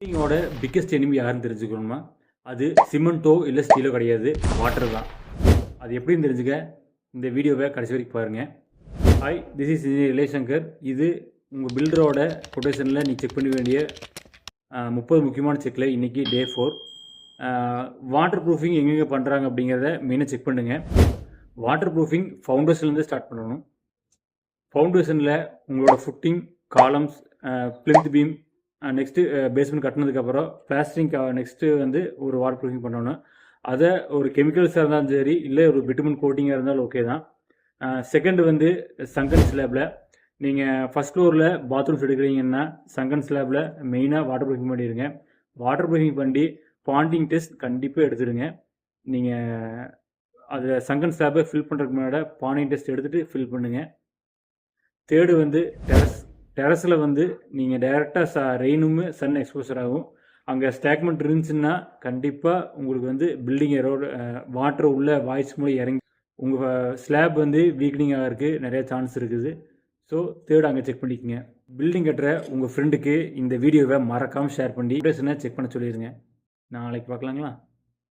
பில்டிங்கோட biggest enemy யாருன்னு தெரிஞ்சுக்கணுமா? அது சிமெண்ட்டோ இல்லை ஸ்டீலோ கிடையாது, வாட்டர் தான். அது எப்படின்னு தெரிஞ்சுக்க இந்த வீடியோவை கடைசி வரைக்கும் பாருங்கள். Hi, this is Ilaiyashankar. இது உங்கள் பில்டரோட கொட்டேஷனில் நீ செக் பண்ண வேண்டிய 30 முக்கியமான செக்கில் இன்றைக்கி டே 4. வாட்டர் ப்ரூஃபிங் எங்கெங்கே பண்ணுறாங்க அப்படிங்கிறத மெயினாக செக் பண்ணுங்கள். வாட்டர் ப்ரூஃபிங் ஃபவுண்டேஷன்லேருந்து ஸ்டார்ட் பண்ணணும். ஃபவுண்டேஷனில் உங்களோட footing, columns, plinth beam, next basement கட்டினதுக்கப்புறம் பிளாஸ்டிங், நெக்ஸ்ட்டு வந்து ஒரு வாட்டர் ப்ரூஃபிங் பண்ணணும். அதை ஒரு கெமிக்கல்ஸாக இருந்தாலும் சரி, இல்லை ஒரு பிட்டுமன் கோட்டிங்காக இருந்தாலும் ஓகே தான். செகண்டு வந்து சங்கன் ஸ்லாபில் நீங்கள் ஃபஸ்ட் ஃப்ளோரில் பாத்ரூம்ஸ் எடுக்கிறீங்கன்னா சங்கன் ஸ்லாபில் மெயினாக வாட்டர் ப்ரூஃபிங் பண்ணிடுங்க. வாட்டர் ப்ரூஃபிங் பண்ணி பாண்டிங் டெஸ்ட் கண்டிப்பாக எடுத்துடுங்க. நீங்கள் அதில் சங்கன் ஸ்லாபை ஃபில் பண்ணுறதுக்கு முன்னாடி பாண்டிங் டெஸ்ட் எடுத்துகிட்டு ஃபில் பண்ணுங்கள். தேர்டு வந்து டெரஸில் வந்து நீங்கள் டைரெக்டாக ரெயினும் சன் எக்ஸ்போசர் ஆகும். அங்கே ஸ்டாக்மெண்ட் இருந்துச்சுன்னா கண்டிப்பாக உங்களுக்கு வந்து பில்டிங் எரோடு வாட்டர் உள்ள வாய்ஸ் மூலம் இறங்கி உங்கள் ஸ்லாப் வந்து வீக்னிங் ஆகிறதுக்கு நிறைய சான்ஸ் இருக்குது. ஸோ தேர்டு அங்கே செக் பண்ணிக்கோங்க. பில்டிங் கட்டுற உங்கள் ஃப்ரெண்டுக்கு இந்த வீடியோவை மறக்காமல் ஷேர் பண்ணி செக் பண்ண சொல்லிடுங்க. நாளைக்கு பார்க்கலாங்களா?